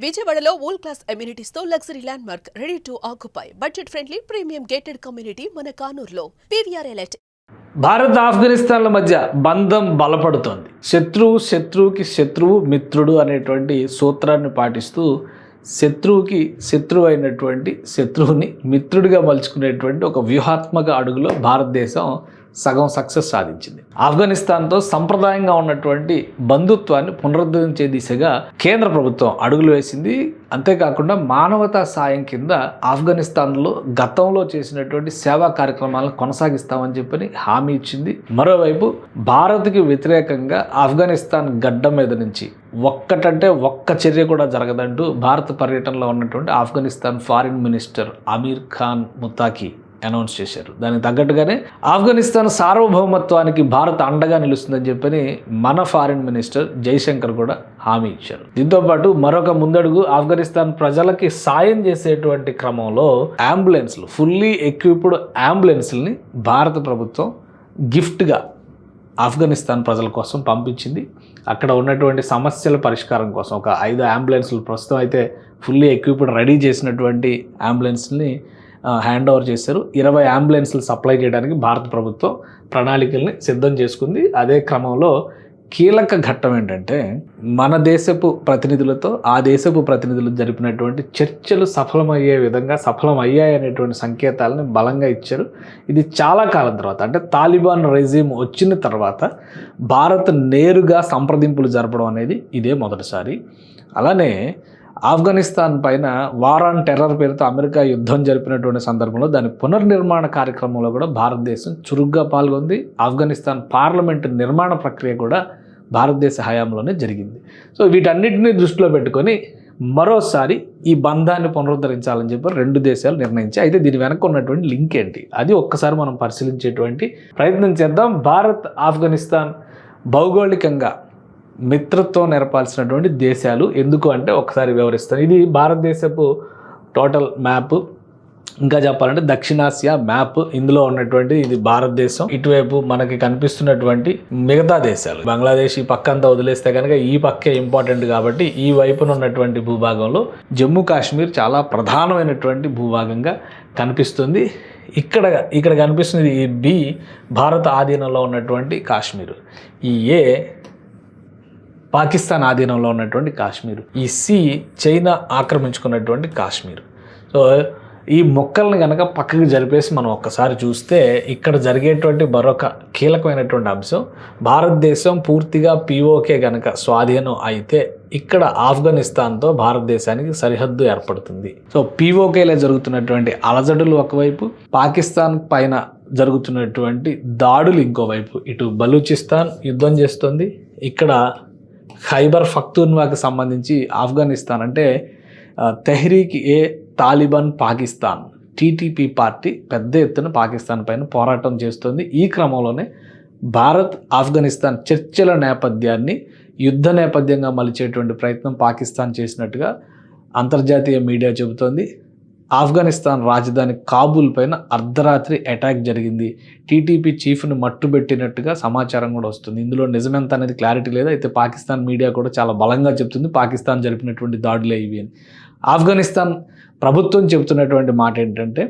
విజయవాడలో world class amenities తో luxury land mark ready to occupy budget friendly premium gated community మన కానూరులో PVR elite. Bharat ఆఫ్ఘనిస్తాన్ల మధ్య బంధం బలపడుతోంది. శత్రువుకి శత్రువు మిత్రుడు అనేటువంటి సూత్రాన్ని పాటిస్తూ శత్రువుకి శత్రువు అయినటువంటి శత్రువుని మిత్రుడిగా మలుచుకునేటువంటి ఒక వ్యూహాత్మక అడుగులో భారతదేశం సగం సక్సెస్ సాధించింది. ఆఫ్ఘనిస్తాన్తో సంప్రదాయంగా ఉన్నటువంటి బంధుత్వాన్ని పునరుద్ధరించే దిశగా కేంద్ర ప్రభుత్వం అడుగులు వేసింది. అంతేకాకుండా మానవతా సాయం కింద ఆఫ్ఘనిస్తాన్లో గతంలో చేసినటువంటి సేవా కార్యక్రమాలను కొనసాగిస్తామని చెప్పని హామీ ఇచ్చింది. మరోవైపు భారత్కి వ్యతిరేకంగా ఆఫ్ఘనిస్తాన్ గడ్డ మీద నుంచి ఒక్క చర్య కూడా జరగదంటూ భారత పర్యటనలో ఉన్నటువంటి Afghanistan foreign minister Amir Khan Muttaqi announce చేశారు. దానికి తగ్గట్టుగానే ఆఫ్ఘనిస్తాన్ సార్వభౌమత్వానికి భారత్ అండగా నిలుస్తుందని చెప్పని మన ఫారిన్ మినిస్టర్ జైశంకర్ కూడా హామీ ఇచ్చారు. దీంతోపాటు మరొక ముందడుగు ఆఫ్ఘనిస్తాన్ ప్రజలకి సాయం చేసేటువంటి క్రమంలో అంబులెన్స్లు, ఫుల్లీ ఎక్విప్డ్ అంబులెన్స్ని భారత ప్రభుత్వం గిఫ్ట్గా ఆఫ్ఘనిస్తాన్ ప్రజల కోసం పంపించింది. అక్కడ ఉన్నటువంటి సమస్యల పరిష్కారం కోసం ఒక 5 అంబులెన్స్లు ప్రస్తుతం అయితే ఫుల్లీ ఎక్విప్డ్ రెడీ చేసినటువంటి అంబులెన్స్ని హ్యాండ్ ఓవర్ చేశారు. 20 అంబులెన్స్లు సప్లై చేయడానికి భారత ప్రభుత్వం ప్రణాళికల్ని సిద్ధం చేసుకుంది. అదే క్రమంలో కీలక ఘట్టం ఏంటంటే మన దేశపు ప్రతినిధులతో ఆ దేశపు ప్రతినిధులు జరిపినటువంటి చర్చలు సఫలమయ్యాయి అనేటువంటి సంకేతాలను బలంగా ఇచ్చారు. ఇది చాలా కాలం తర్వాత, అంటే తాలిబాన్ రెజీమ్ వచ్చిన తర్వాత భారత్ నేరుగా సంప్రదింపులు జరపడం అనేది ఇదే మొదటిసారి. అలానే ఆఫ్ఘనిస్తాన్ పైన వార్ ఆన్ టెర్రర్ పేరుతో అమెరికా యుద్ధం జరిపినటువంటి సందర్భంలో దాని పునర్నిర్మాణ కార్యక్రమంలో కూడా భారతదేశం చురుగ్గా పాల్గొంది. ఆఫ్ఘనిస్తాన్ పార్లమెంటు నిర్మాణ ప్రక్రియ కూడా భారతదేశ హయాంలోనే జరిగింది. సో వీటన్నిటిని దృష్టిలో పెట్టుకొని మరోసారి ఈ బంధాన్ని పునరుద్ధరించాలని చెప్పి 2 దేశాలు నిర్ణయించాయి. అయితే దీని వెనక ఉన్నటువంటి లింక్ ఏంటి, అది ఒక్కసారి మనం పరిశీలించేటువంటి ప్రయత్నం చేద్దాం. భారత్ ఆఫ్ఘనిస్తాన్ భౌగోళికంగా మిత్రత్వం నెరపాల్సినటువంటి దేశాలు ఎందుకు అంటే ఒకసారి వివరిస్తాను. ఇది భారతదేశపు టోటల్ మ్యాప్, ఇంకా చెప్పాలంటే దక్షిణాసియా మ్యాప్. ఇందులో ఉన్నటువంటి ఇది భారతదేశం, ఇటువైపు మనకి కనిపిస్తున్నటువంటి మిగతా దేశాలు. బంగ్లాదేశ్ ఈ పక్క అంతా వదిలేస్తే కనుక ఈ పక్కే ఇంపార్టెంట్ కాబట్టి ఈ వైపున ఉన్నటువంటి భూభాగంలో జమ్మూ కాశ్మీర్ చాలా ప్రధానమైనటువంటి భూభాగంగా కనిపిస్తుంది. ఇక్కడ కనిపిస్తుంది ఈ బి భారత ఆధీనంలో ఉన్నటువంటి కాశ్మీర్, ఈ ఏ పాకిస్తాన్ ఆధీనంలో ఉన్నటువంటి కాశ్మీర్, ఈ సి చైనా ఆక్రమించుకున్నటువంటి కాశ్మీర్. సో ఈ మొక్కల్ని కనుక పక్కకి జరిపేసి మనం ఒక్కసారి చూస్తే ఇక్కడ జరిగేటువంటి మరొక కీలకమైనటువంటి అంశం, భారతదేశం పూర్తిగా పీఓకే కనుక స్వాధీనం అయితే ఇక్కడ ఆఫ్ఘనిస్తాన్తో భారతదేశానికి సరిహద్దు ఏర్పడుతుంది. సో పీఓకేలో జరుగుతున్నటువంటి అలజడులు ఒకవైపు, పాకిస్తాన్ పైన జరుగుతున్నటువంటి దాడులు ఇంకోవైపు. ఇటు బలూచిస్తాన్ యుద్ధం చేస్తుంది, ఇక్కడ ఖైబర్ పఖ్తూన్వాకి సంబంధించి ఆఫ్ఘనిస్తాన్ అంటే తెహ్రీక్ ఏ తాలిబాన్ పాకిస్తాన్ టీటీపీ పార్టీ పెద్ద ఎత్తున పాకిస్తాన్ పైన పోరాటం చేస్తుంది. ఈ క్రమంలోనే భారత్ ఆఫ్ఘనిస్తాన్ చర్చల నేపథ్యాన్ని యుద్ధ నేపథ్యంగా మలిచేటువంటి ప్రయత్నం పాకిస్తాన్ చేసినట్టుగా అంతర్జాతీయ మీడియా చెబుతోంది. ఆఫ్ఘనిస్తాన్ రాజధాని కాబూల్ పైన అర్ధరాత్రి అటాక్ జరిగింది, టీటీపీ చీఫ్ని మట్టుబెట్టినట్టుగా సమాచారం కూడా వస్తుంది. ఇందులో నిజమెంత అనేది క్లారిటీ లేదు. అయితే పాకిస్తాన్ మీడియా కూడా చాలా బలంగా చెప్తుంది పాకిస్తాన్ జరిపినటువంటి దాడులే ఇవి అని. ఆఫ్ఘనిస్తాన్ ప్రభుత్వం చెబుతున్నటువంటి మాట ఏంటంటే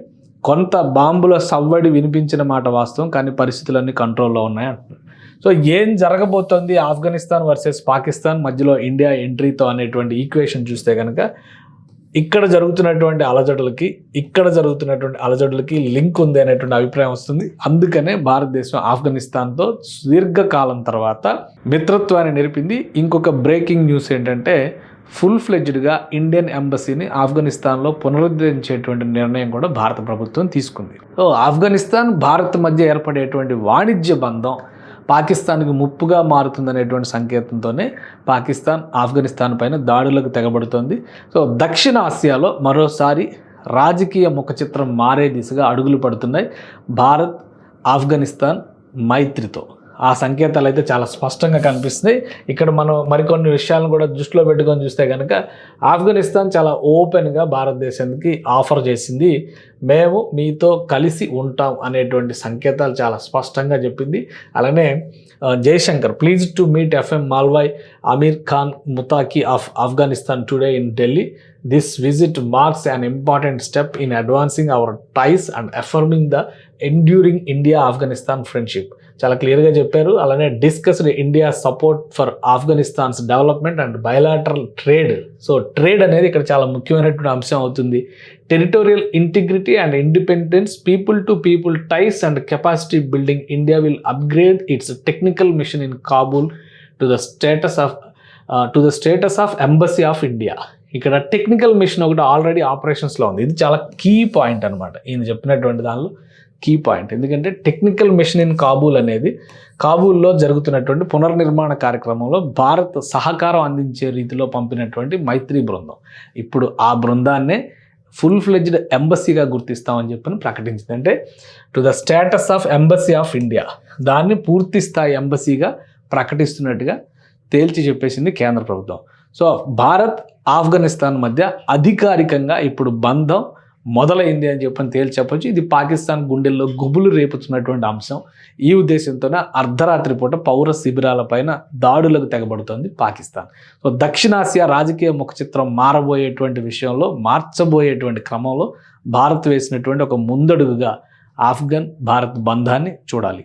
కొంత బాంబుల సవ్వడి వినిపించిన మాట వాస్తవం, కానీ పరిస్థితులన్నీ కంట్రోల్లో ఉన్నాయి అంటున్నారు. సో ఏం జరగబోతోంది ఆఫ్ఘనిస్తాన్ వర్సెస్ పాకిస్తాన్ మధ్యలో ఇండియా ఎంట్రీతో అనేటువంటి ఈక్వేషన్ చూస్తే కనుక ఇక్కడ జరుగుతున్నటువంటి అలజడులకి లింక్ ఉంది అనేటువంటి అభిప్రాయం వస్తుంది. అందుకనే భారతదేశం ఆఫ్ఘనిస్తాన్తో సుదీర్ఘకాలం తర్వాత మిత్రత్వాన్ని నిలిపింది. ఇంకొక బ్రేకింగ్ న్యూస్ ఏంటంటే ఫుల్ ఫ్లెడ్జ్డ్గా ఇండియన్ ఎంబసీని ఆఫ్ఘనిస్తాన్లో పునరుద్ధరించేటువంటి నిర్ణయం కూడా భారత ప్రభుత్వం తీసుకుంది. సో ఆఫ్ఘనిస్తాన్ భారత్ మధ్య ఏర్పడేటువంటి వాణిజ్య బంధం పాకిస్తాన్కి ముప్పుగా మారుతుందనేటువంటి సంకేతంతోనే పాకిస్తాన్ ఆఫ్ఘనిస్తాన్ పైన దాడులకు తెగబడుతోంది. సో దక్షిణ ఆసియాలో మరోసారి రాజకీయ ముఖ చిత్రం మారే దిశగా అడుగులు పడుతున్నాయి భారత్ ఆఫ్ఘనిస్తాన్ మైత్రితో. ఆ సంకేతాలు అయితే చాలా స్పష్టంగా కనిపిస్తున్నాయి. ఇక్కడ మనం మరికొన్ని విషయాలను కూడా దృష్టిలో పెట్టుకొని చూస్తే కనుక ఆఫ్ఘనిస్తాన్ చాలా ఓపెన్గా భారతదేశానికి ఆఫర్ చేసింది. మేము మీతో కలిసి ఉంటాం అనేటువంటి సంకేతాలు చాలా స్పష్టంగా చెప్పింది. అలానే Jaishankar pleased to meet FM Mawlawi Amir Khan Muttaqi of Afghanistan today in Delhi. This visit marks an important step in advancing our ties and affirming the enduring India-Afghanistan friendship. చాలా క్లియర్గా చెప్పారు. అలానే discussed India support for Afghanistan's development and bilateral trade. So trade అనేది ఇక్కడ చాలా ముఖ్యమైనటువంటి అంశం అవుతుంది. Territorial integrity and independence, people to people ties and capacity building. India will upgrade its technical mission in Kabul to the status of embassy of India. ఇక్కడ technical mission ఒకటి already ఆపరేషన్స్లో ఉంది. ఇది చాలా కీ పాయింట్ అనమాట, ఈయన చెప్పినటువంటి దానిలో కీ పాయింట్. ఎందుకంటే టెక్నికల్ మిషన్ ఇన్ కాబూల్ అనేది కాబూల్లో జరుగుతున్నటువంటి పునర్నిర్మాణ కార్యక్రమంలో భారత్ సహకారం అందించే రీతిలో పంపినటువంటి మైత్రి బృందం. ఇప్పుడు ఆ బృందాన్నే ఫుల్ ఫ్లెడ్జ్డ్ ఎంబసీగా గుర్తిస్తామని చెప్పని ప్రకటించింది. అంటే to the status of embassy of India, దాన్ని పూర్తి స్థాయి ఎంబసీగా ప్రకటిస్తున్నట్టుగా తేల్చి చెప్పేసింది కేంద్ర ప్రభుత్వం. సో భారత్ ఆఫ్ఘనిస్తాన్ మధ్య అధికారికంగా ఇప్పుడు బంధం మొదలైంది అని చెప్పని తేల్చి చెప్పొచ్చు. ఇది పాకిస్తాన్ గుండెల్లో గుబులు రేపుతున్నటువంటి అంశం. ఈ ఉద్దేశంతోనే అర్ధరాత్రి పూట పౌర శిబిరాలపైన దాడులకు తెగబడుతోంది పాకిస్తాన్. సో దక్షిణాసియా రాజకీయ ముఖ చిత్రం మార్చబోయేటువంటి క్రమంలో భారత్ వేసినటువంటి ఒక ముందడుగుగా ఆఫ్ఘన్ భారత్ బంధాన్ని చూడాలి.